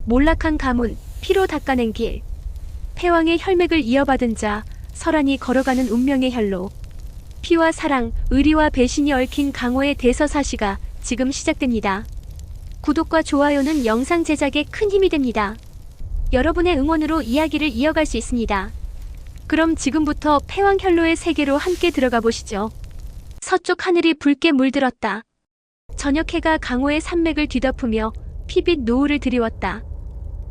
몰락한 가문, 피로 닦아낸 길. 패왕의 혈맥을 이어받은 자, 설한이 걸어가는 운명의 혈로. 피와 사랑, 의리와 배신이 얽힌 강호의 대서사시가 지금 시작됩니다. 구독과 좋아요는 영상 제작에 큰 힘이 됩니다. 여러분의 응원으로 이야기를 이어갈 수 있습니다. 그럼 지금부터 패왕 혈로의 세계로 함께 들어가 보시죠. 서쪽 하늘이 붉게 물들었다. 저녁 해가 강호의 산맥을 뒤덮으며 피빛 노을을 드리웠다.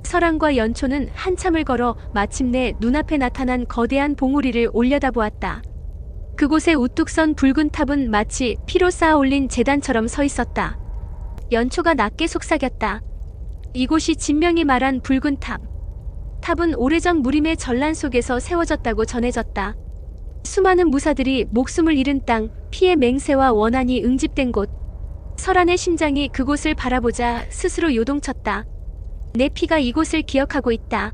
설한과 연초는 한참을 걸어 마침내 눈앞에 나타난 거대한 봉우리를 올려다보았다. 그곳에 우뚝 선 붉은 탑은 마치 피로 쌓아 올린 제단처럼 서 있었다. 연초가 낮게 속삭였다. 이곳이 진명이 말한 붉은 탑. 탑은 오래전 무림의 전란 속에서 세워졌다고 전해졌다. 수많은 무사들이 목숨을 잃은 땅, 피의 맹세와 원한이 응집된 곳. 설한의 심장이 그곳을 바라보자 스스로 요동쳤다. 내 피가 이곳을 기억하고 있다.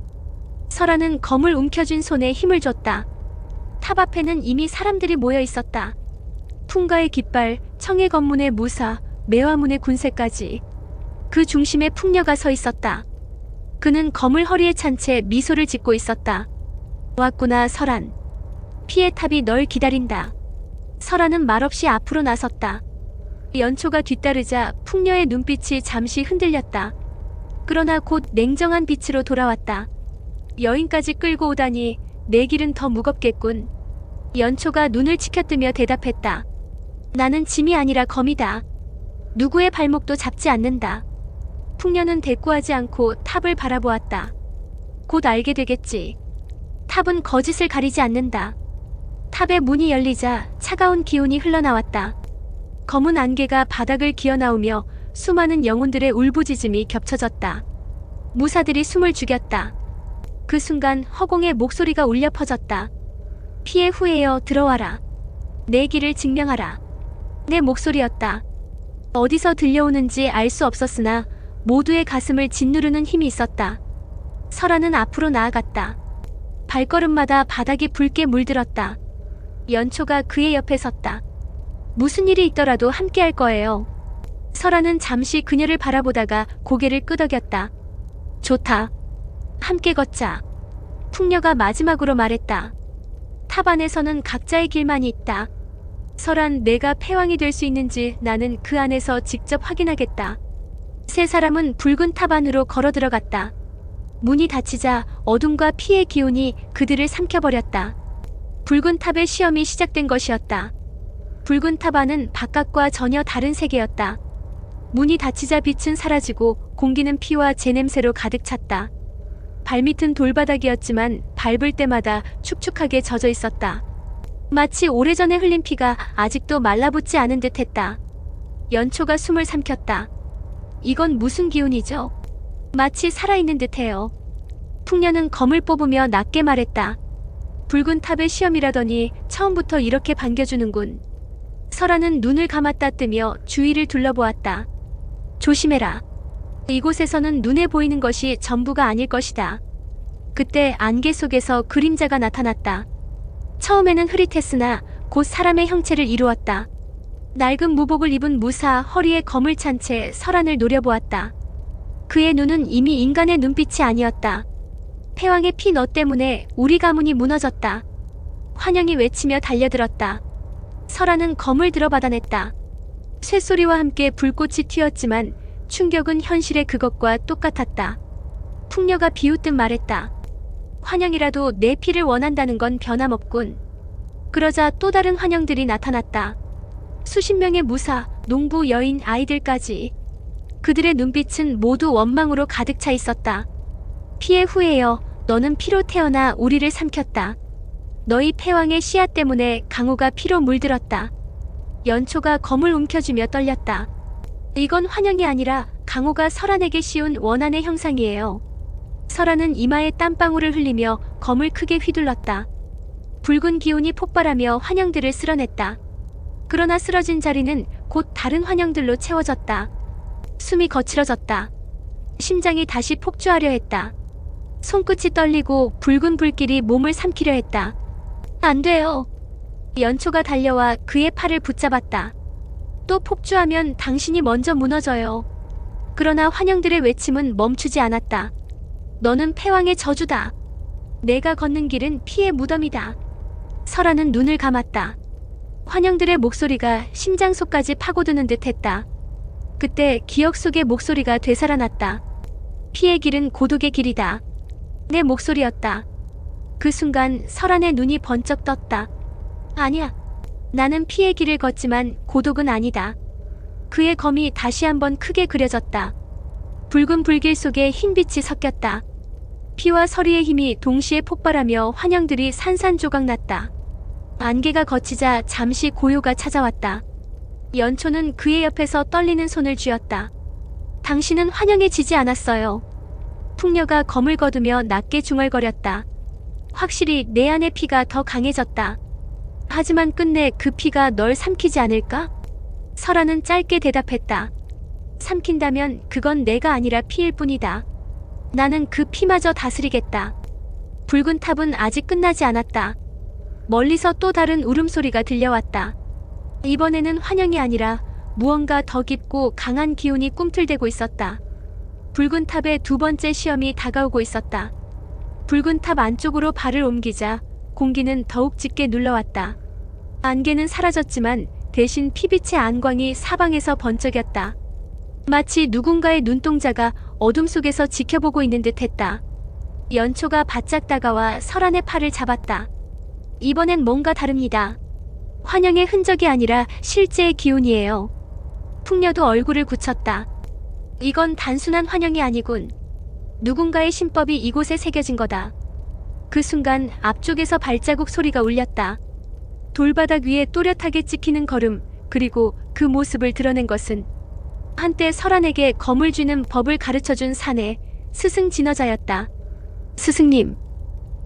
설한은 검을 움켜쥔 손에 힘을 줬다. 탑 앞에는 이미 사람들이 모여 있었다. 풍가의 깃발, 청해 건문의 무사, 매화문의 군세까지. 그 중심에 풍녀가 서 있었다. 그는 검을 허리에 찬 채 미소를 짓고 있었다. 왔구나, 설한. 피의 탑이 널 기다린다. 설한은 말없이 앞으로 나섰다. 연초가 뒤따르자 풍녀의 눈빛이 잠시 흔들렸다. 그러나 곧 냉정한 빛으로 돌아왔다. 여인까지 끌고 오다니 내 길은 더 무겁겠군. 연초가 눈을 치켜뜨며 대답했다. 나는 짐이 아니라 검이다. 누구의 발목도 잡지 않는다. 풍녀는 대꾸하지 않고 탑을 바라보았다. 곧 알게 되겠지. 탑은 거짓을 가리지 않는다. 탑의 문이 열리자 차가운 기운이 흘러나왔다. 검은 안개가 바닥을 기어나오며 수많은 영혼들의 울부짖음이 겹쳐졌다. 무사들이 숨을 죽였다. 그 순간 허공에 목소리가 울려 퍼졌다. 피해 후회여 들어와라. 내 길을 증명하라. 내 목소리였다. 어디서 들려오는지 알 수 없었으나 모두의 가슴을 짓누르는 힘이 있었다. 설한은 앞으로 나아갔다. 발걸음마다 바닥이 붉게 물들었다. 연초가 그의 옆에 섰다. 무슨 일이 있더라도 함께 할 거예요. 설한은 잠시 그녀를 바라보다가 고개를 끄덕였다. 좋다. 함께 걷자. 풍녀가 마지막으로 말했다. 탑 안에서는 각자의 길만이 있다. 설한, 내가 패왕이 될 수 있는지 나는 그 안에서 직접 확인하겠다. 세 사람은 붉은 탑 안으로 걸어 들어갔다. 문이 닫히자 어둠과 피의 기운이 그들을 삼켜버렸다. 붉은 탑의 시험이 시작된 것이었다. 붉은 탑 안은 바깥과 전혀 다른 세계였다. 문이 닫히자 빛은 사라지고 공기는 피와 재 냄새로 가득 찼다. 발밑은 돌바닥이었지만 밟을 때마다 축축하게 젖어 있었다. 마치 오래전에 흘린 피가 아직도 말라붙지 않은 듯 했다. 연초가 숨을 삼켰다. 이건 무슨 기운이죠? 마치 살아있는 듯해요. 풍녀는 검을 뽑으며 낮게 말했다. 붉은 탑의 시험이라더니 처음부터 이렇게 반겨주는군. 설한은 눈을 감았다 뜨며 주위를 둘러보았다. 조심해라. 이곳에서는 눈에 보이는 것이 전부가 아닐 것이다. 그때 안개 속에서 그림자가 나타났다. 처음에는 흐릿했으나 곧 사람의 형체를 이루었다. 낡은 무복을 입은 무사, 허리에 검을 찬 채 설한을 노려보았다. 그의 눈은 이미 인간의 눈빛이 아니었다. 패왕의 피 너 때문에 우리 가문이 무너졌다. 환영이 외치며 달려들었다. 설한은 검을 들어 받아냈다. 쇳소리와 함께 불꽃이 튀었지만 충격은 현실의 그것과 똑같았다. 풍녀가 비웃듯 말했다. 환영이라도 내 피를 원한다는 건 변함없군. 그러자 또 다른 환영들이 나타났다. 수십 명의 무사, 농부, 여인, 아이들까지. 그들의 눈빛은 모두 원망으로 가득 차 있었다. 피의 후회여, 너는 피로 태어나 우리를 삼켰다. 너희 패왕의 씨앗 때문에 강호가 피로 물들었다. 연초가 검을 움켜쥐며 떨렸다. 이건 환영이 아니라 강호가 설한에게 씌운 원한의 형상이에요. 설한은 이마에 땀방울을 흘리며 검을 크게 휘둘렀다. 붉은 기운이 폭발하며 환영들을 쓸어냈다. 그러나 쓰러진 자리는 곧 다른 환영들로 채워졌다. 숨이 거칠어졌다. 심장이 다시 폭주하려 했다. 손끝이 떨리고 붉은 불길이 몸을 삼키려 했다. 안 돼요. 연초가 달려와 그의 팔을 붙잡았다. 또 폭주하면 당신이 먼저 무너져요. 그러나 환영들의 외침은 멈추지 않았다. 너는 패왕의 저주다. 내가 걷는 길은 피의 무덤이다. 설아는 눈을 감았다. 환영들의 목소리가 심장 속까지 파고드는 듯 했다. 그때 기억 속의 목소리가 되살아났다. 피의 길은 고독의 길이다. 내 목소리였다. 그 순간 설안의 눈이 번쩍 떴다. 아니야. 나는 피의 길을 걷지만 고독은 아니다. 그의 검이 다시 한번 크게 그려졌다. 붉은 불길 속에 흰빛이 섞였다. 피와 서리의 힘이 동시에 폭발하며 환영들이 산산조각났다. 안개가 걷히자 잠시 고요가 찾아왔다. 연초는 그의 옆에서 떨리는 손을 쥐었다. 당신은 환영에 지지 않았어요. 풍녀가 검을 거두며 낮게 중얼거렸다. 확실히 내 안의 피가 더 강해졌다. 하지만 끝내 그 피가 널 삼키지 않을까? 설아는 짧게 대답했다. 삼킨다면 그건 내가 아니라 피일 뿐이다. 나는 그 피마저 다스리겠다. 붉은 탑은 아직 끝나지 않았다. 멀리서 또 다른 울음소리가 들려왔다. 이번에는 환영이 아니라 무언가 더 깊고 강한 기운이 꿈틀대고 있었다. 붉은 탑의 두 번째 시험이 다가오고 있었다. 붉은 탑 안쪽으로 발을 옮기자 공기는 더욱 짙게 눌러왔다. 안개는 사라졌지만 대신 피빛의 안광이 사방에서 번쩍였다. 마치 누군가의 눈동자가 어둠 속에서 지켜보고 있는 듯했다. 연초가 바짝 다가와 설안의 팔을 잡았다. 이번엔 뭔가 다릅니다. 환영의 흔적이 아니라 실제의 기운이에요. 풍녀도 얼굴을 굳혔다. 이건 단순한 환영이 아니군. 누군가의 신법이 이곳에 새겨진 거다. 그 순간 앞쪽에서 발자국 소리가 울렸다. 돌바닥 위에 또렷하게 찍히는 걸음, 그리고 그 모습을 드러낸 것은 한때 설안에게 검을 쥐는 법을 가르쳐준 사내 스승 진어자였다. 스승님.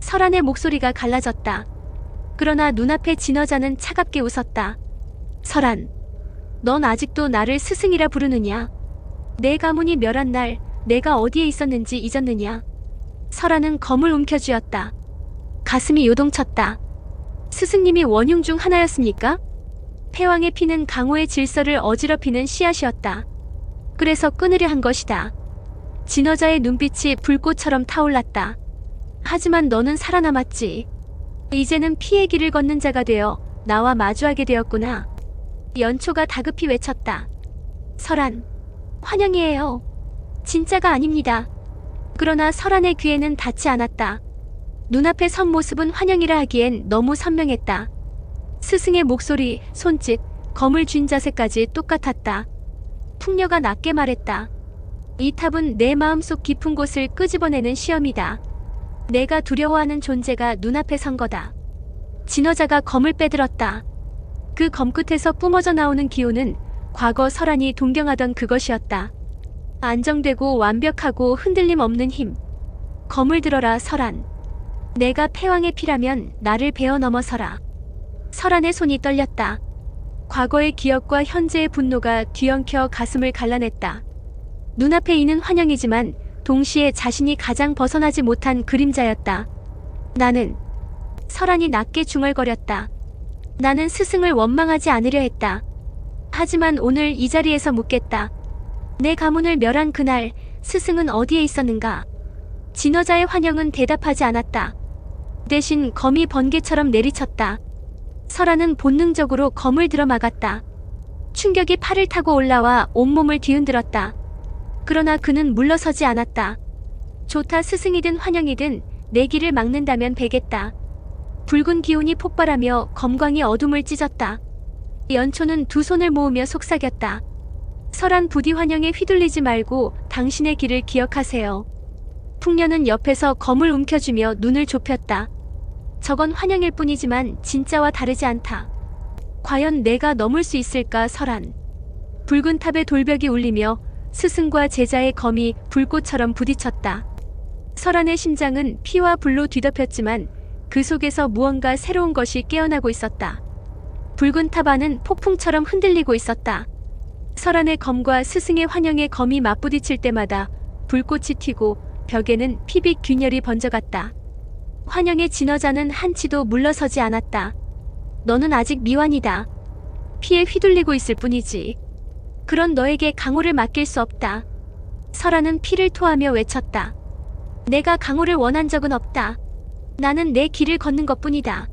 설안의 목소리가 갈라졌다. 그러나 눈앞의 진어자는 차갑게 웃었다. 설안, 넌 아직도 나를 스승이라 부르느냐? 내 가문이 멸한 날 내가 어디에 있었는지 잊었느냐? 설안은 검을 움켜쥐었다. 가슴이 요동쳤다. 스승님이 원흉 중 하나였습니까? 패왕의 피는 강호의 질서를 어지럽히는 씨앗이었다. 그래서 끊으려 한 것이다. 진어자의 눈빛이 불꽃처럼 타올랐다. 하지만 너는 살아남았지. 이제는 피의 길을 걷는 자가 되어 나와 마주하게 되었구나. 연초가 다급히 외쳤다. 설안, 환영이에요. 진짜가 아닙니다. 그러나 설안의 귀에는 닿지 않았다. 눈앞에 선 모습은 환영이라 하기엔 너무 선명했다. 스승의 목소리, 손짓, 검을 쥔 자세까지 똑같았다. 풍녀가 낮게 말했다. 이 탑은 내 마음속 깊은 곳을 끄집어내는 시험이다. 내가 두려워하는 존재가 눈앞에 선 거다. 진어자가 검을 빼들었다. 그 검 끝에서 뿜어져 나오는 기운은 과거 설안이 동경하던 그것이었다. 안정되고 완벽하고 흔들림 없는 힘. 검을 들어라 설안. 내가 패왕의 피라면 나를 베어 넘어서라. 설안의 손이 떨렸다. 과거의 기억과 현재의 분노가 뒤엉켜 가슴을 갈라냈다. 눈앞에 있는 환영이지만 동시에 자신이 가장 벗어나지 못한 그림자였다. 나는 설안이 낮게 중얼거렸다. 나는 스승을 원망하지 않으려 했다. 하지만 오늘 이 자리에서 묻겠다. 내 가문을 멸한 그날 스승은 어디에 있었는가? 진어자의 환영은 대답하지 않았다. 대신 검이 번개처럼 내리쳤다. 설아는 본능적으로 검을 들어 막았다. 충격이 팔을 타고 올라와 온몸을 뒤흔들었다. 그러나 그는 물러서지 않았다. 좋다, 스승이든 환영이든 내 길을 막는다면 베겠다. 붉은 기운이 폭발하며 검광이 어둠을 찢었다. 연초는 두 손을 모으며 속삭였다. 설안, 부디 환영에 휘둘리지 말고 당신의 길을 기억하세요. 풍녀는 옆에서 검을 움켜쥐며 눈을 좁혔다. 저건 환영일 뿐이지만 진짜와 다르지 않다. 과연 내가 넘을 수 있을까, 설안. 붉은 탑의 돌벽이 울리며 스승과 제자의 검이 불꽃처럼 부딪혔다. 설안의 심장은 피와 불로 뒤덮였지만 그 속에서 무언가 새로운 것이 깨어나고 있었다. 붉은 탑 안은 폭풍처럼 흔들리고 있었다. 설안의 검과 스승의 환영의 검이 맞부딪힐 때마다 불꽃이 튀고 벽에는 피빛 균열이 번져갔다. 환영의 진어자는 한치도 물러서지 않았다. 너는 아직 미완이다. 피에 휘둘리고 있을 뿐이지. 그런 너에게 강호를 맡길 수 없다. 설아는 피를 토하며 외쳤다. 내가 강호를 원한 적은 없다. 나는 내 길을 걷는 것뿐이다.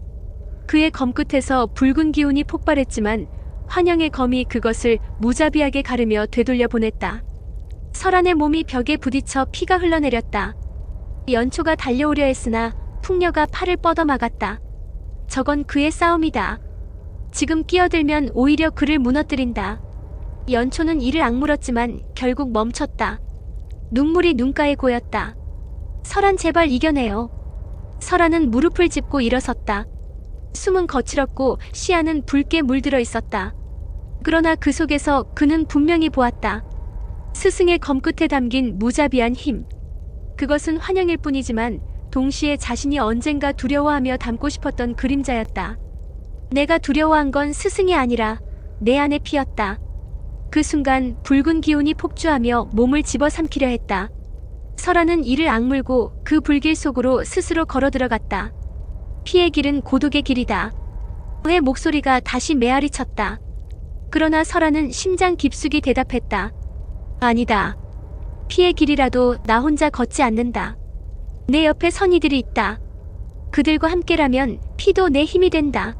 그의 검 끝에서 붉은 기운이 폭발했지만 환영의 검이 그것을 무자비하게 가르며 되돌려 보냈다. 설안의 몸이 벽에 부딪혀 피가 흘러내렸다. 연초가 달려오려 했으나 풍녀가 팔을 뻗어막았다. 저건 그의 싸움이다. 지금 끼어들면 오히려 그를 무너뜨린다. 연초는 이를 악물었지만 결국 멈췄다. 눈물이 눈가에 고였다. 설안 제발 이겨내요. 설안은 무릎을 짚고 일어섰다. 숨은 거칠었고 시야는 붉게 물들어 있었다. 그러나 그 속에서 그는 분명히 보았다. 스승의 검끝에 담긴 무자비한 힘. 그것은 환영일 뿐이지만 동시에 자신이 언젠가 두려워하며 담고 싶었던 그림자였다. 내가 두려워한 건 스승이 아니라 내 안에 피었다. 그 순간 붉은 기운이 폭주하며 몸을 집어삼키려 했다. 설아는 이를 악물고 그 불길 속으로 스스로 걸어 들어갔다. 피의 길은 고독의 길이다. 그의 목소리가 다시 메아리 쳤다. 그러나 설아는 심장 깊숙이 대답했다. 아니다. 피의 길이라도 나 혼자 걷지 않는다. 내 옆에 선의들이 있다. 그들과 함께라면 피도 내 힘이 된다.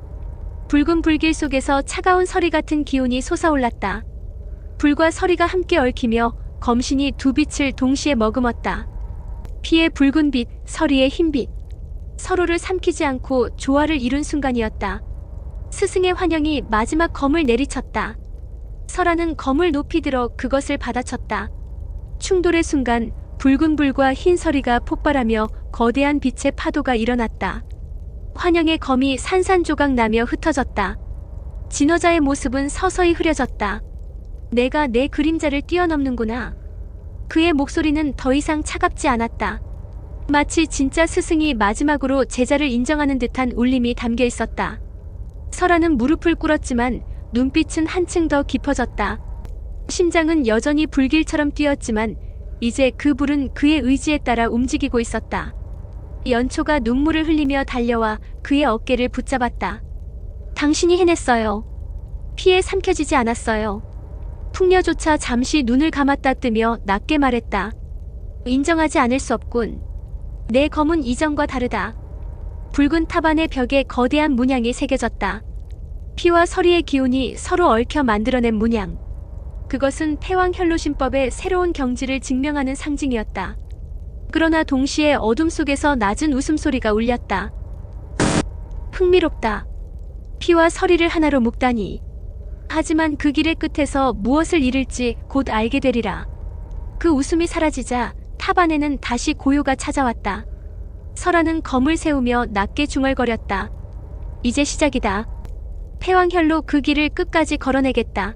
붉은 불길 속에서 차가운 서리 같은 기운이 솟아올랐다. 불과 서리가 함께 얽히며 검신이 두 빛을 동시에 머금었다. 피의 붉은 빛, 서리의 흰빛. 서로를 삼키지 않고 조화를 이룬 순간이었다. 스승의 환영이 마지막 검을 내리쳤다. 설아는 검을 높이 들어 그것을 받아쳤다. 충돌의 순간 붉은 불과 흰 서리가 폭발하며 거대한 빛의 파도가 일어났다. 환영의 검이 산산조각 나며 흩어졌다. 진화자의 모습은 서서히 흐려졌다. 내가 내 그림자를 뛰어넘는구나. 그의 목소리는 더 이상 차갑지 않았다. 마치 진짜 스승이 마지막으로 제자를 인정하는 듯한 울림이 담겨 있었다. 설아는 무릎을 꿇었지만 눈빛은 한층 더 깊어졌다. 심장은 여전히 불길처럼 뛰었지만 이제 그 불은 그의 의지에 따라 움직이고 있었다. 연초가 눈물을 흘리며 달려와 그의 어깨를 붙잡았다. 당신이 해냈어요. 피에 삼켜지지 않았어요. 풍녀조차 잠시 눈을 감았다 뜨며 낮게 말했다. 인정하지 않을 수 없군. 내 검은 이전과 다르다. 붉은 탑안의 벽에 거대한 문양이 새겨졌다. 피와 서리의 기운이 서로 얽혀 만들어낸 문양. 그것은 패왕 혈로신법의 새로운 경지를 증명하는 상징이었다. 그러나 동시에 어둠 속에서 낮은 웃음소리가 울렸다. 흥미롭다. 피와 서리를 하나로 묶다니. 하지만 그 길의 끝에서 무엇을 잃을지 곧 알게 되리라. 그 웃음이 사라지자 탑 안에는 다시 고요가 찾아왔다. 설아는 검을 세우며 낮게 중얼거렸다. 이제 시작이다. 패왕혈로 그 길을 끝까지 걸어내겠다.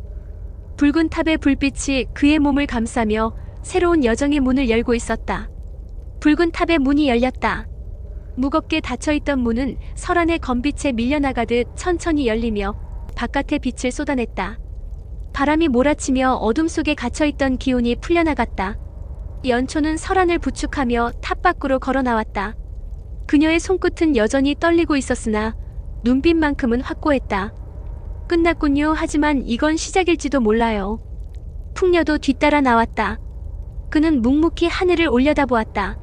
붉은 탑의 불빛이 그의 몸을 감싸며 새로운 여정의 문을 열고 있었다. 붉은 탑의 문이 열렸다. 무겁게 닫혀있던 문은 설안의 검빛에 밀려나가듯 천천히 열리며 바깥에 빛을 쏟아냈다. 바람이 몰아치며 어둠 속에 갇혀있던 기운이 풀려나갔다. 연초는 설안을 부축하며 탑 밖으로 걸어나왔다. 그녀의 손끝은 여전히 떨리고 있었으나 눈빛만큼은 확고했다. 끝났군요. 하지만 이건 시작일지도 몰라요. 풍녀도 뒤따라 나왔다. 그는 묵묵히 하늘을 올려다보았다.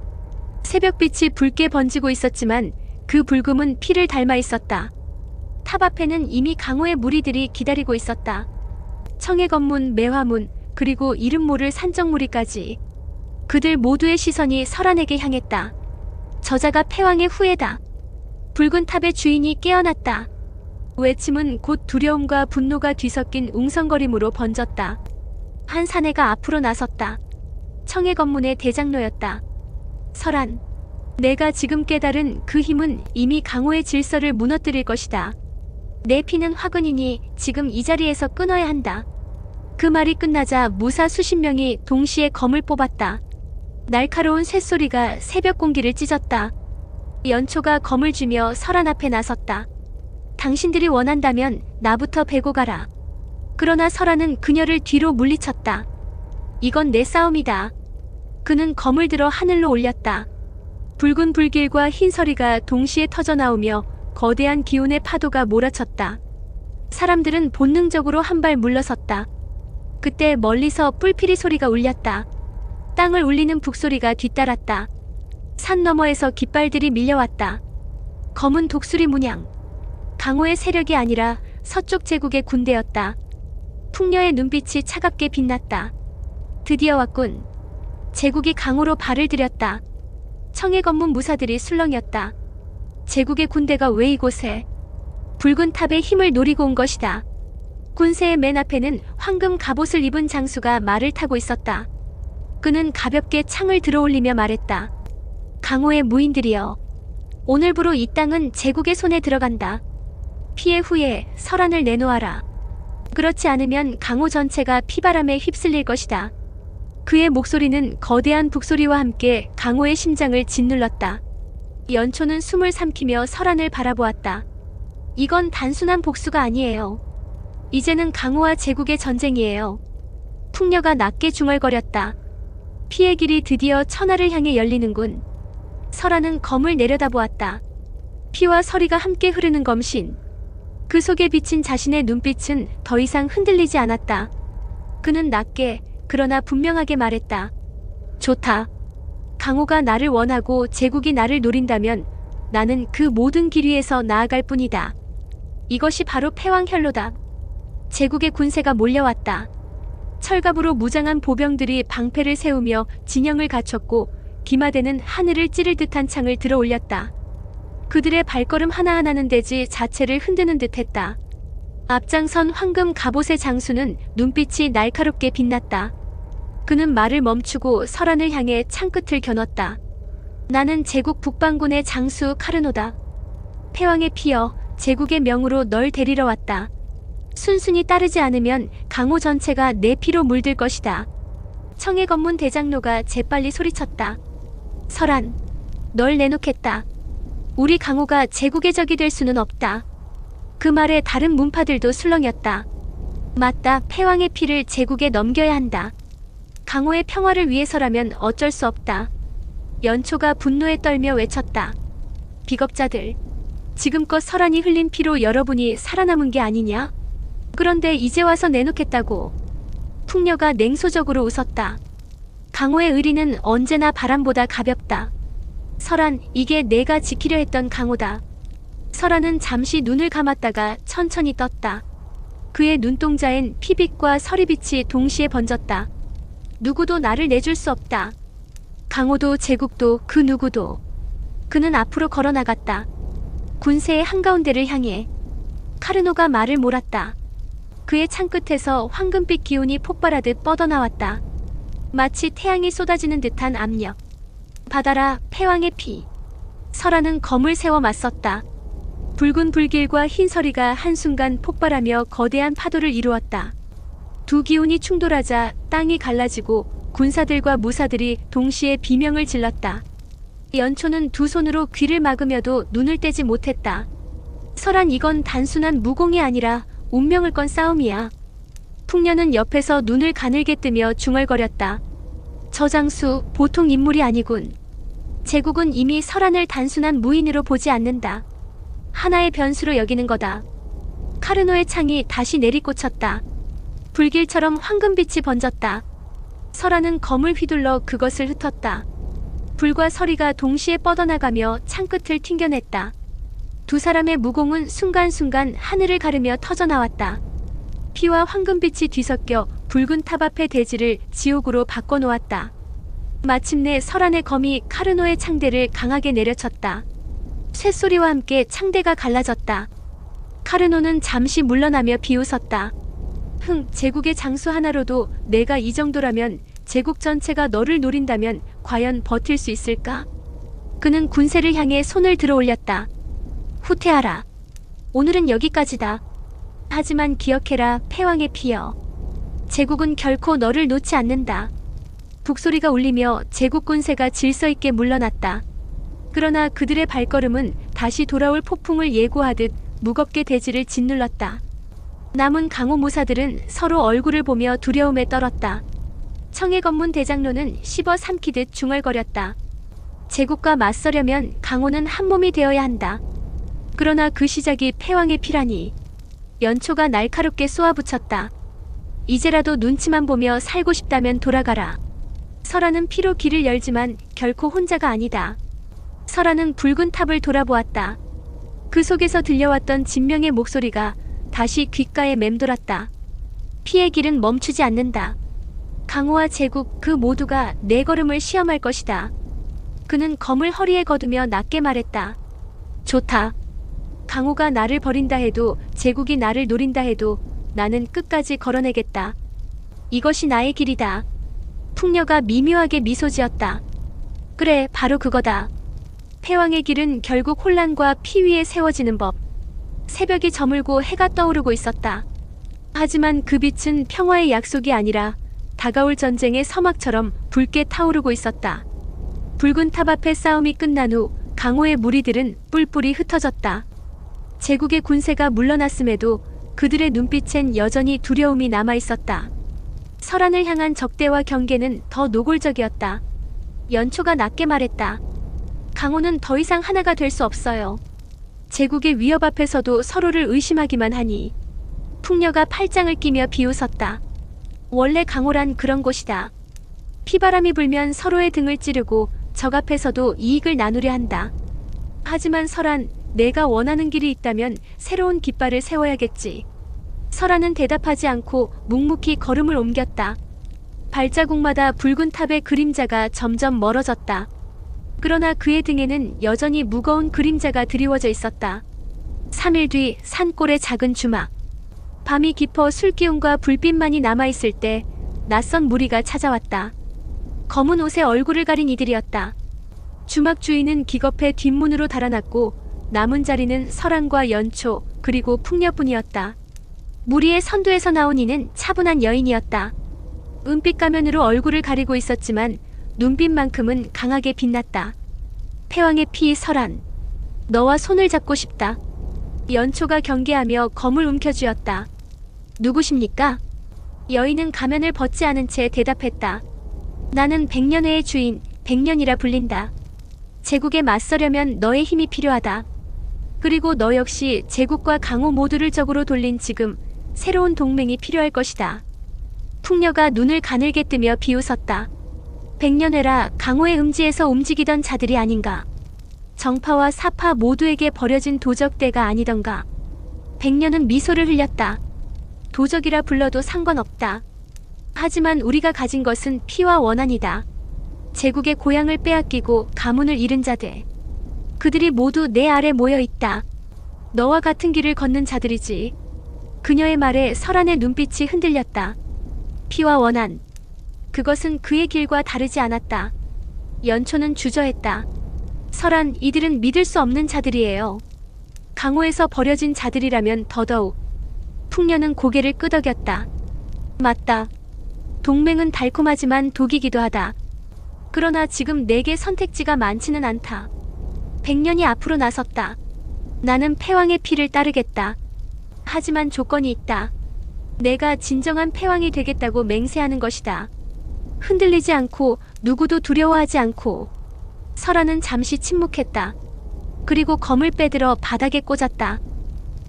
새벽빛이 붉게 번지고 있었지만 그 붉음은 피를 닮아 있었다. 탑 앞에는 이미 강호의 무리들이 기다리고 있었다. 청해건문, 매화문, 그리고 이름 모를 산정무리까지. 그들 모두의 시선이 설안에게 향했다. 저자가 패왕의 후예다. 붉은 탑의 주인이 깨어났다. 외침은 곧 두려움과 분노가 뒤섞인 웅성거림으로 번졌다. 한 사내가 앞으로 나섰다. 청해건문의 대장로였다. 설안, 내가 지금 깨달은 그 힘은 이미 강호의 질서를 무너뜨릴 것이다. 내 피는 화근이니 지금 이 자리에서 끊어야 한다. 그 말이 끝나자 무사 수십 명이 동시에 검을 뽑았다. 날카로운 쇳소리가 새벽 공기를 찢었다. 연초가 검을 쥐며 설안 앞에 나섰다. 당신들이 원한다면 나부터 베고 가라. 그러나 설안은 그녀를 뒤로 물리쳤다. 이건 내 싸움이다. 그는 검을 들어 하늘로 올렸다. 붉은 불길과 흰 서리가 동시에 터져나오며 거대한 기운의 파도가 몰아쳤다. 사람들은 본능적으로 한 발 물러섰다. 그때 멀리서 뿔피리 소리가 울렸다. 땅을 울리는 북소리가 뒤따랐다. 산 너머에서 깃발들이 밀려왔다. 검은 독수리 문양. 강호의 세력이 아니라 서쪽 제국의 군대였다. 풍녀의 눈빛이 차갑게 빛났다. 드디어 왔군. 제국이 강호로 발을 들였다. 청해 건문 무사들이 술렁였다. 제국의 군대가 왜 이곳에? 붉은 탑의 힘을 노리고 온 것이다. 군세의 맨 앞에는 황금 갑옷을 입은 장수가 말을 타고 있었다. 그는 가볍게 창을 들어올리며 말했다. 강호의 무인들이여. 오늘부로 이 땅은 제국의 손에 들어간다. 피해 후에 설한을 내놓아라. 그렇지 않으면 강호 전체가 피바람에 휩쓸릴 것이다. 그의 목소리는 거대한 북소리와 함께 강호의 심장을 짓눌렀다. 연초는 숨을 삼키며 설한을 바라보았다. 이건 단순한 복수가 아니에요. 이제는 강호와 제국의 전쟁이에요. 풍녀가 낮게 중얼거렸다. 피의 길이 드디어 천하를 향해 열리는군. 설한은 검을 내려다보았다. 피와 서리가 함께 흐르는 검신. 그 속에 비친 자신의 눈빛은 더 이상 흔들리지 않았다. 그는 낮게 그러나 분명하게 말했다. 좋다. 강호가 나를 원하고 제국이 나를 노린다면 나는 그 모든 길 위에서 나아갈 뿐이다. 이것이 바로 패왕현로다. 제국의 군세가 몰려왔다. 철갑으로 무장한 보병들이 방패를 세우며 진영을 갖췄고 기마대는 하늘을 찌를 듯한 창을 들어 올렸다. 그들의 발걸음 하나하나는 대지 자체를 흔드는 듯했다. 앞장선 황금 갑옷의 장수는 눈빛이 날카롭게 빛났다. 그는 말을 멈추고 설한을 향해 창끝을 겨눴다. 나는 제국 북방군의 장수 카르노다. 패왕의 피여 제국의 명으로 널 데리러 왔다. 순순히 따르지 않으면 강호 전체가 내 피로 물들 것이다. 청해 건문 대장로가 재빨리 소리쳤다. 설한, 널 내놓겠다. 우리 강호가 제국의 적이 될 수는 없다. 그 말에 다른 문파들도 술렁였다. 맞다. 패왕의 피를 제국에 넘겨야 한다. 강호의 평화를 위해서라면 어쩔 수 없다. 연초가 분노에 떨며 외쳤다. 비겁자들. 지금껏 설한이 흘린 피로 여러분이 살아남은 게 아니냐? 그런데 이제 와서 내놓겠다고. 풍녀가 냉소적으로 웃었다. 강호의 의리는 언제나 바람보다 가볍다. 설한, 이게 내가 지키려 했던 강호다. 설한은 잠시 눈을 감았다가 천천히 떴다. 그의 눈동자엔 피빛과 서리빛이 동시에 번졌다. 누구도 나를 내줄 수 없다. 강호도 제국도 그 누구도. 그는 앞으로 걸어나갔다. 군세의 한가운데를 향해. 카르노가 말을 몰았다. 그의 창끝에서 황금빛 기운이 폭발하듯 뻗어나왔다. 마치 태양이 쏟아지는 듯한 압력. 받아라, 패왕의 피. 설한은 검을 세워 맞섰다. 붉은 불길과 흰 서리가 한순간 폭발하며 거대한 파도를 이루었다. 두 기운이 충돌하자 땅이 갈라지고 군사들과 무사들이 동시에 비명을 질렀다. 연초는 두 손으로 귀를 막으며도 눈을 떼지 못했다. 설한, 이건 단순한 무공이 아니라 운명을 건 싸움이야. 풍녀는 옆에서 눈을 가늘게 뜨며 중얼거렸다. 저 장수 보통 인물이 아니군. 제국은 이미 설한을 단순한 무인으로 보지 않는다. 하나의 변수로 여기는 거다. 카르노의 창이 다시 내리꽂혔다. 불길처럼 황금빛이 번졌다. 설한은 검을 휘둘러 그것을 흩었다. 불과 서리가 동시에 뻗어나가며 창끝을 튕겨냈다. 두 사람의 무공은 순간순간 하늘을 가르며 터져나왔다. 피와 황금빛이 뒤섞여 붉은 탑 앞의 대지를 지옥으로 바꿔놓았다. 마침내 설한의 검이 카르노의 창대를 강하게 내려쳤다. 쇳소리와 함께 창대가 갈라졌다. 카르노는 잠시 물러나며 비웃었다. 제국의 장수 하나로도 내가 이 정도라면 제국 전체가 너를 노린다면 과연 버틸 수 있을까? 그는 군세를 향해 손을 들어 올렸다. 후퇴하라. 오늘은 여기까지다. 하지만 기억해라, 패왕의 피여. 제국은 결코 너를 놓지 않는다. 북소리가 울리며 제국 군세가 질서 있게 물러났다. 그러나 그들의 발걸음은 다시 돌아올 폭풍을 예고하듯 무겁게 대지를 짓눌렀다. 남은 강호 무사들은 서로 얼굴을 보며 두려움에 떨었다. 청해 건문 대장로는 씹어 삼키듯 중얼거렸다. 제국과 맞서려면 강호는 한 몸이 되어야 한다. 그러나 그 시작이 패왕의 피라니. 연초가 날카롭게 쏘아붙였다. 이제라도 눈치만 보며 살고 싶다면 돌아가라. 설아는 피로 길을 열지만 결코 혼자가 아니다. 설아는 붉은 탑을 돌아보았다. 그 속에서 들려왔던 진명의 목소리가 다시 귓가에 맴돌았다. 피의 길은 멈추지 않는다. 강호와 제국 그 모두가 내 걸음을 시험할 것이다. 그는 검을 허리에 거두며 낮게 말했다. 좋다. 강호가 나를 버린다 해도 제국이 나를 노린다 해도 나는 끝까지 걸어내겠다. 이것이 나의 길이다. 풍녀가 미묘하게 미소 지었다. 그래, 바로 그거다. 패왕의 길은 결국 혼란과 피 위에 세워지는 법. 새벽이 저물고 해가 떠오르고 있었다. 하지만 그 빛은 평화의 약속이 아니라 다가올 전쟁의 서막처럼 붉게 타오르고 있었다. 붉은 탑 앞에 싸움이 끝난 후 강호의 무리들은 뿔뿔이 흩어졌다. 제국의 군세가 물러났음에도 그들의 눈빛엔 여전히 두려움이 남아있었다. 설안을 향한 적대와 경계는 더 노골적이었다. 연초가 낮게 말했다. 강호는 더 이상 하나가 될 수 없어요. 제국의 위협 앞에서도 서로를 의심하기만 하니. 풍녀가 팔짱을 끼며 비웃었다. 원래 강호란 그런 곳이다. 피바람이 불면 서로의 등을 찌르고 적 앞에서도 이익을 나누려 한다. 하지만 설안, 내가 원하는 길이 있다면 새로운 깃발을 세워야겠지. 설안은 대답하지 않고 묵묵히 걸음을 옮겼다. 발자국마다 붉은 탑의 그림자가 점점 멀어졌다. 그러나 그의 등에는 여전히 무거운 그림자가 드리워져 있었다. 3일 뒤 산골의 작은 주막. 밤이 깊어 술기운과 불빛만이 남아있을 때 낯선 무리가 찾아왔다. 검은 옷에 얼굴을 가린 이들이었다. 주막 주인은 기겁해 뒷문으로 달아났고 남은 자리는 설안과 연초 그리고 풍녀뿐이었다. 무리의 선두에서 나온 이는 차분한 여인이었다. 은빛 가면으로 얼굴을 가리고 있었지만 눈빛만큼은 강하게 빛났다. 패왕의 피 설안. 너와 손을 잡고 싶다. 연초가 경계하며 검을 움켜쥐었다. 누구십니까? 여인은 가면을 벗지 않은 채 대답했다. 나는 백년회의 주인, 백년이라 불린다. 제국에 맞서려면 너의 힘이 필요하다. 그리고 너 역시 제국과 강호 모두를 적으로 돌린 지금 새로운 동맹이 필요할 것이다. 풍녀가 눈을 가늘게 뜨며 비웃었다. 백년회라 강호의 음지에서 움직이던 자들이 아닌가. 정파와 사파 모두에게 버려진 도적대가 아니던가. 백년은 미소를 흘렸다. 도적이라 불러도 상관없다. 하지만 우리가 가진 것은 피와 원한이다. 제국의 고향을 빼앗기고 가문을 잃은 자들. 그들이 모두 내 아래 모여 있다. 너와 같은 길을 걷는 자들이지. 그녀의 말에 설안의 눈빛이 흔들렸다. 피와 원한. 그것은 그의 길과 다르지 않았다. 연초는 주저했다. 설안, 이들은 믿을 수 없는 자들이에요. 강호에서 버려진 자들이라면 더더욱. 풍녀는 고개를 끄덕였다. 맞다. 동맹은 달콤하지만 독이기도 하다. 그러나 지금 내게 선택지가 많지는 않다. 백년이 앞으로 나섰다. 나는 패왕의 피를 따르겠다. 하지만 조건이 있다. 내가 진정한 패왕이 되겠다고 맹세하는 것이다. 흔들리지 않고 누구도 두려워하지 않고. 설아는 잠시 침묵했다. 그리고 검을 빼들어 바닥에 꽂았다.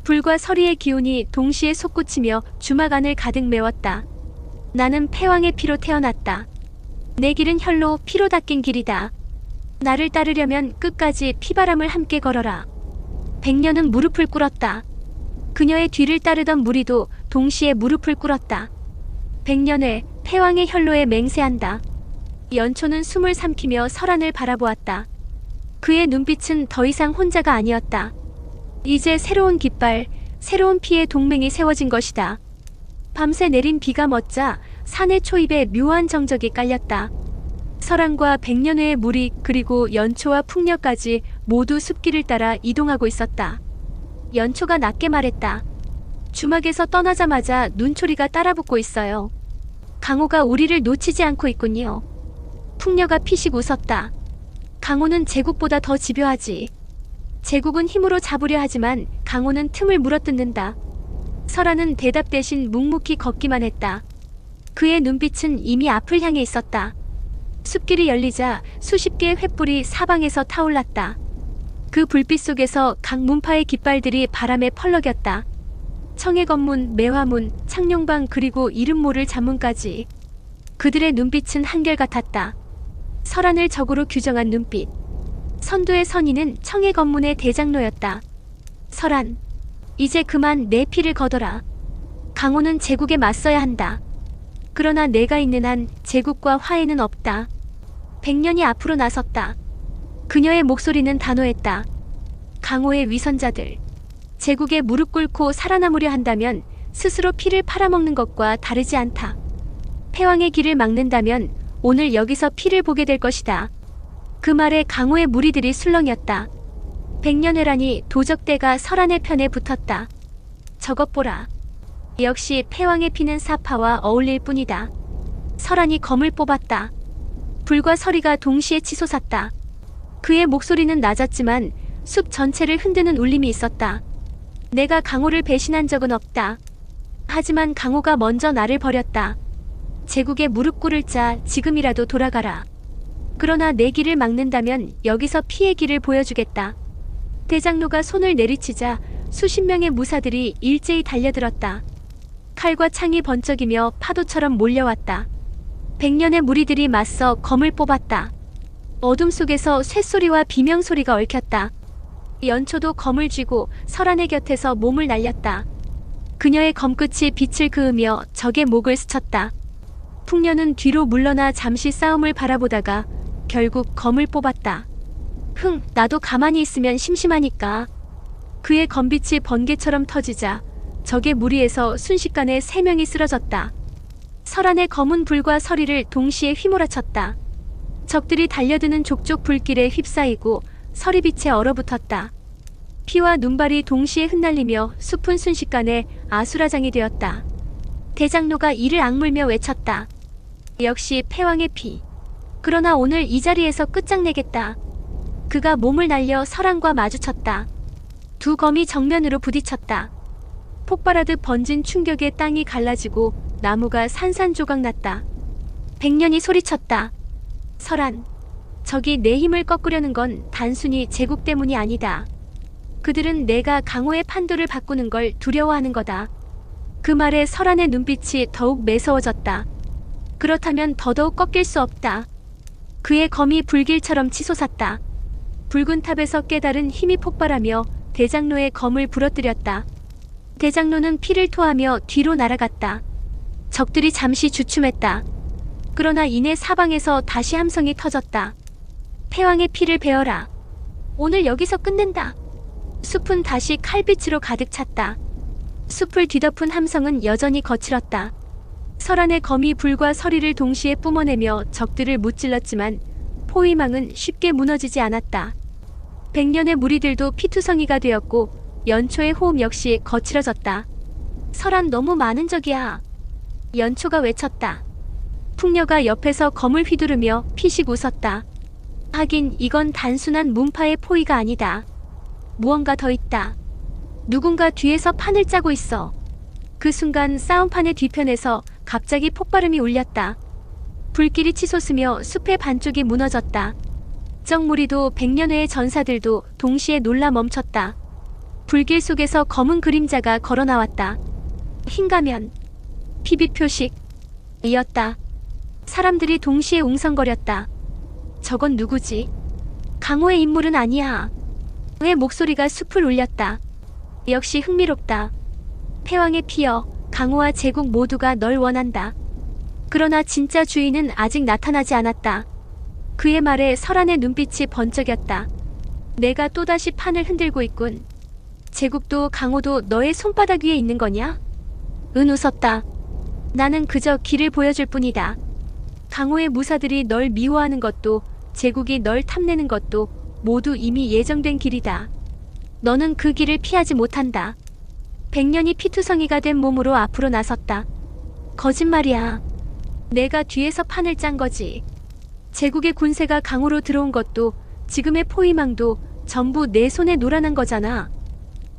불과 서리의 기운이 동시에 솟구치며 주막 안을 가득 메웠다. 나는 패왕의 피로 태어났다. 내 길은 혈로 피로 닦인 길이다. 나를 따르려면 끝까지 피바람을 함께 걸어라. 백년은 무릎을 꿇었다. 그녀의 뒤를 따르던 무리도 동시에 무릎을 꿇었다. 백년회 패왕의 혈로에 맹세한다. 연초는 숨을 삼키며 설안을 바라보았다. 그의 눈빛은 더 이상 혼자가 아니었다. 이제 새로운 깃발, 새로운 피의 동맹이 세워진 것이다. 밤새 내린 비가 멎자 산의 초입에 묘한 정적이 깔렸다. 설안과 백년회의 무리 그리고 연초와 풍녀까지 모두 숲길을 따라 이동하고 있었다. 연초가 낮게 말했다. 주막에서 떠나자마자 눈초리가 따라붙고 있어요. 강호가 우리를 놓치지 않고 있군요. 풍녀가 피식 웃었다. 강호는 제국보다 더 집요하지. 제국은 힘으로 잡으려 하지만 강호는 틈을 물어뜯는다. 설아는 대답 대신 묵묵히 걷기만 했다. 그의 눈빛은 이미 앞을 향해 있었다. 숲길이 열리자 수십 개의 횃불이 사방에서 타올랐다. 그 불빛 속에서 각 문파의 깃발들이 바람에 펄럭였다. 청해 건문, 매화문, 창룡방 그리고 이름 모를 잔문까지. 그들의 눈빛은 한결같았다. 설한을 적으로 규정한 눈빛. 선두의 선인은 청해 검문의 대장로였다. 설한, 이제 그만 내 피를 거둬라. 강호는 제국에 맞서야 한다. 그러나 내가 있는 한 제국과 화해는 없다. 백년이 앞으로 나섰다. 그녀의 목소리는 단호했다. 강호의 위선자들, 제국에 무릎 꿇고 살아남으려 한다면 스스로 피를 팔아먹는 것과 다르지 않다. 패왕의 길을 막는다면 오늘 여기서 피를 보게 될 것이다. 그 말에 강호의 무리들이 술렁였다. 백년회란이 도적대가 설한의 편에 붙었다. 저것 보라. 역시 패왕의 피는 사파와 어울릴 뿐이다. 설한이 검을 뽑았다. 불과 서리가 동시에 치솟았다. 그의 목소리는 낮았지만 숲 전체를 흔드는 울림이 있었다. 내가 강호를 배신한 적은 없다. 하지만 강호가 먼저 나를 버렸다. 제국에 무릎 꿇을 자 지금이라도 돌아가라. 그러나 내 길을 막는다면 여기서 피의 길을 보여주겠다. 대장로가 손을 내리치자 수십 명의 무사들이 일제히 달려들었다. 칼과 창이 번쩍이며 파도처럼 몰려왔다. 백년의 무리들이 맞서 검을 뽑았다. 어둠 속에서 쇳소리와 비명소리가 얽혔다. 연초도 검을 쥐고 설한의 곁에서 몸을 날렸다. 그녀의 검끝이 빛을 그으며 적의 목을 스쳤다. 풍년은 뒤로 물러나 잠시 싸움을 바라보다가 결국 검을 뽑았다. 나도 가만히 있으면 심심하니까. 그의 검빛이 번개처럼 터지자 적의 무리에서 순식간에 3명이 쓰러졌다. 설한의 검은 불과 서리를 동시에 휘몰아쳤다. 적들이 달려드는 족족 불길에 휩싸이고 서리빛에 얼어붙었다. 피와 눈발이 동시에 흩날리며 숲은 순식간에 아수라장이 되었다. 대장로가 이를 악물며 외쳤다. 역시 패왕의 피. 그러나 오늘 이 자리에서 끝장내겠다. 그가 몸을 날려 설한과 마주쳤다. 두 검이 정면으로 부딪혔다. 폭발하듯 번진 충격에 땅이 갈라지고 나무가 산산조각 났다. 백년이 소리쳤다. 설한, 적이 내 힘을 꺾으려는 건 단순히 제국 때문이 아니다. 그들은 내가 강호의 판도를 바꾸는 걸 두려워하는 거다. 그 말에 설한의 눈빛이 더욱 매서워졌다. 그렇다면 더더욱 꺾일 수 없다. 그의 검이 불길처럼 치솟았다. 붉은 탑에서 깨달은 힘이 폭발하며 대장로의 검을 부러뜨렸다. 대장로는 피를 토하며 뒤로 날아갔다. 적들이 잠시 주춤했다. 그러나 이내 사방에서 다시 함성이 터졌다. 패왕의 피를 베어라. 오늘 여기서 끝낸다. 숲은 다시 칼빛으로 가득 찼다. 숲을 뒤덮은 함성은 여전히 거칠었다. 설한의 검이 불과 서리를 동시에 뿜어내며 적들을 무찔렀지만 포위망은 쉽게 무너지지 않았다. 백년의 무리들도 피투성이가 되었고 연초의 호흡 역시 거칠어졌다. 설한, 너무 많은 적이야. 연초가 외쳤다. 풍녀가 옆에서 검을 휘두르며 피식 웃었다. 하긴 이건 단순한 문파의 포위가 아니다. 무언가 더 있다. 누군가 뒤에서 판을 짜고 있어. 그 순간 싸움판의 뒤편에서 갑자기 폭발음이 울렸다. 불길이 치솟으며 숲의 반쪽이 무너졌다. 적무리도 백년회의 전사들도 동시에 놀라 멈췄다. 불길 속에서 검은 그림자가 걸어 나왔다. 흰 가면, 피비 표식, 이었다. 사람들이 동시에 웅성거렸다. 저건 누구지? 강호의 인물은 아니야. 의 목소리가 숲을 울렸다. 역시 흥미롭다. 패왕의 피여, 강호와 제국 모두가 널 원한다. 그러나 진짜 주인은 아직 나타나지 않았다. 그의 말에 설한의 눈빛이 번쩍였다. 내가 또다시 판을 흔들고 있군. 제국도 강호도 너의 손바닥 위에 있는 거냐? 은 웃었다. 나는 그저 길을 보여줄 뿐이다. 강호의 무사들이 널 미워하는 것도 제국이 널 탐내는 것도 모두 이미 예정된 길이다. 너는 그 길을 피하지 못한다. 백년이 피투성이가 된 몸으로 앞으로 나섰다. 거짓말이야. 내가 뒤에서 판을 짠 거지. 제국의 군세가 강호로 들어온 것도 지금의 포위망도 전부 내 손에 놀아난 거잖아.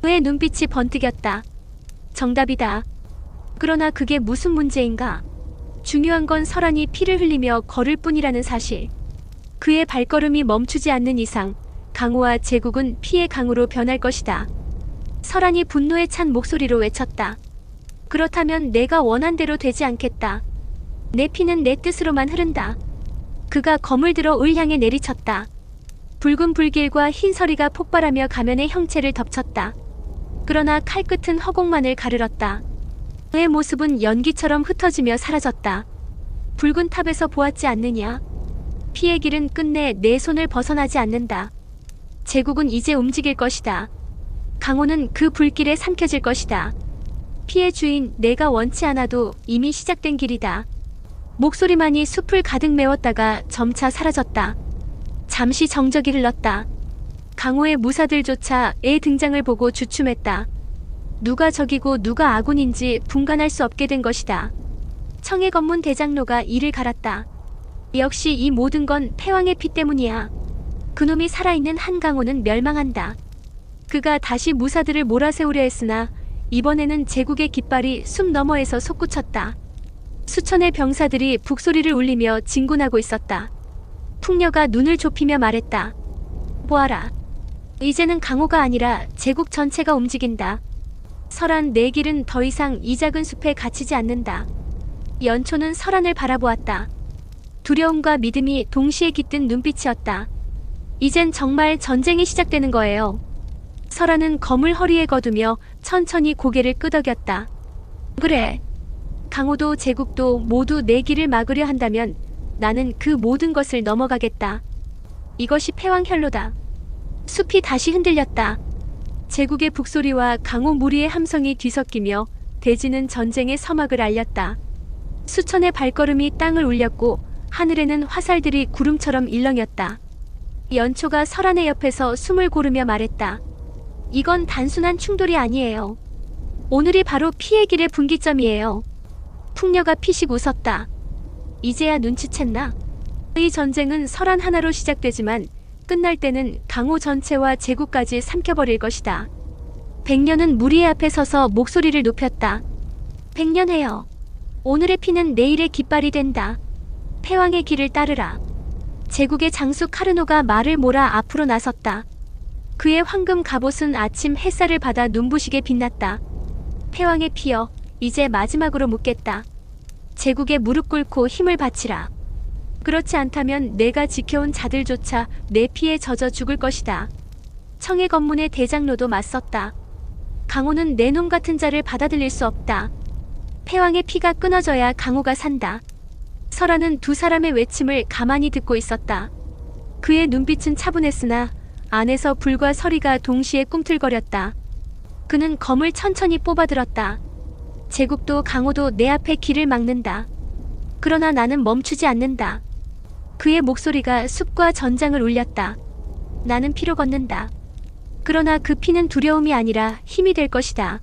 그의 눈빛이 번뜩였다. 정답이다. 그러나 그게 무슨 문제인가? 중요한 건 설한이 피를 흘리며 걸을 뿐이라는 사실. 그의 발걸음이 멈추지 않는 이상 강호와 제국은 피의 강으로 변할 것이다. 설한이 분노에 찬 목소리로 외쳤다. 그렇다면 내가 원한 대로 되지 않겠다. 내 피는 내 뜻으로만 흐른다. 그가 검을 들어 을 향해 내리쳤다. 붉은 불길과 흰 서리가 폭발하며 가면의 형체를 덮쳤다. 그러나 칼끝은 허공만을 가르렀다. 그의 모습은 연기처럼 흩어지며 사라졌다. 붉은 탑에서 보았지 않느냐? 피의 길은 끝내 내 손을 벗어나지 않는다. 제국은 이제 움직일 것이다. 강호는 그 불길에 삼켜질 것이다. 피의 주인, 내가 원치 않아도 이미 시작된 길이다. 목소리만이 숲을 가득 메웠다가 점차 사라졌다. 잠시 정적이 흘렀다. 강호의 무사들조차 애 등장을 보고 주춤했다. 누가 적이고 누가 아군인지 분간할 수 없게 된 것이다. 청해 검문 대장로가 이를 갈았다. 역시 이 모든 건 패왕의 피 때문이야. 그놈이 살아있는 한 강호는 멸망한다. 그가 다시 무사들을 몰아세우려 했으나 이번에는 제국의 깃발이 숲 너머에서 솟구쳤다. 수천의 병사들이 북소리를 울리며 진군하고 있었다. 풍녀가 눈을 좁히며 말했다. 보아라. 이제는 강호가 아니라 제국 전체가 움직인다. 설한 내 길은 더 이상 이 작은 숲에 갇히지 않는다. 연초는 설한을 바라보았다. 두려움과 믿음이 동시에 깃든 눈빛이었다. 이젠 정말 전쟁이 시작되는 거예요. 설한은 검을 허리에 거두며 천천히 고개를 끄덕였다. 그래. 강호도 제국도 모두 내 길을 막으려 한다면 나는 그 모든 것을 넘어가겠다. 이것이 패왕혈로다. 숲이 다시 흔들렸다. 제국의 북소리와 강호 무리의 함성이 뒤섞이며 대지는 전쟁의 서막을 알렸다. 수천의 발걸음이 땅을 울렸고 하늘에는 화살들이 구름처럼 일렁였다. 연초가 설한의 옆에서 숨을 고르며 말했다. 이건 단순한 충돌이 아니에요. 오늘이 바로 피의 길의 분기점이에요. 풍녀가 피식 웃었다. 이제야 눈치챘나? 이 전쟁은 설한 하나로 시작되지만 끝날 때는 강호 전체와 제국까지 삼켜버릴 것이다. 백년은 무리의 앞에 서서 목소리를 높였다. 백년해요. 오늘의 피는 내일의 깃발이 된다. 패왕의 길을 따르라. 제국의 장수 카르노가 말을 몰아 앞으로 나섰다. 그의 황금 갑옷은 아침 햇살을 받아 눈부시게 빛났다. 패왕의 피여, 이제 마지막으로 묻겠다. 제국에 무릎 꿇고 힘을 바치라. 그렇지 않다면 내가 지켜온 자들조차 내 피에 젖어 죽을 것이다. 청해 검문의 대장로도 맞섰다. 강호는 내 놈 같은 자를 받아들일 수 없다. 패왕의 피가 끊어져야 강호가 산다. 설하는 두 사람의 외침을 가만히 듣고 있었다. 그의 눈빛은 차분했으나 안에서 불과 서리가 동시에 꿈틀거렸다. 그는 검을 천천히 뽑아들었다. 제국도 강호도 내 앞에 길을 막는다. 그러나 나는 멈추지 않는다. 그의 목소리가 숲과 전장을 울렸다. 나는 피로 걷는다. 그러나 그 피는 두려움이 아니라 힘이 될 것이다.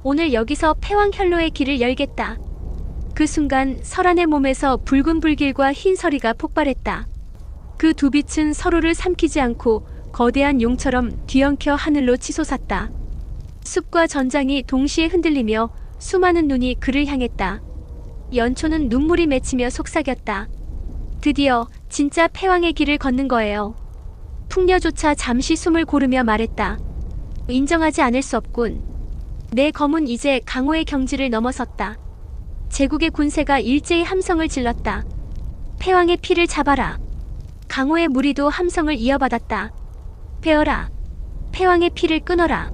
오늘 여기서 패왕혈로의 길을 열겠다. 그 순간 설한의 몸에서 붉은 불길과 흰 서리가 폭발했다. 그 두 빛은 서로를 삼키지 않고 거대한 용처럼 뒤엉켜 하늘로 치솟았다. 숲과 전장이 동시에 흔들리며 수많은 눈이 그를 향했다. 연초는 눈물이 맺히며 속삭였다. 드디어 진짜 패왕의 길을 걷는 거예요. 풍녀조차 잠시 숨을 고르며 말했다. 인정하지 않을 수 없군. 내 검은 이제 강호의 경지를 넘어섰다. 제국의 군세가 일제히 함성을 질렀다. 패왕의 피를 잡아라. 강호의 무리도 함성을 이어받았다. 베어라. 패왕의 피를 끊어라.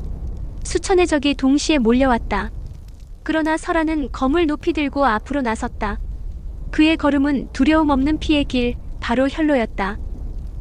수천의 적이 동시에 몰려왔다. 그러나 설하는 검을 높이 들고 앞으로 나섰다. 그의 걸음은 두려움 없는 피의 길, 바로 혈로였다.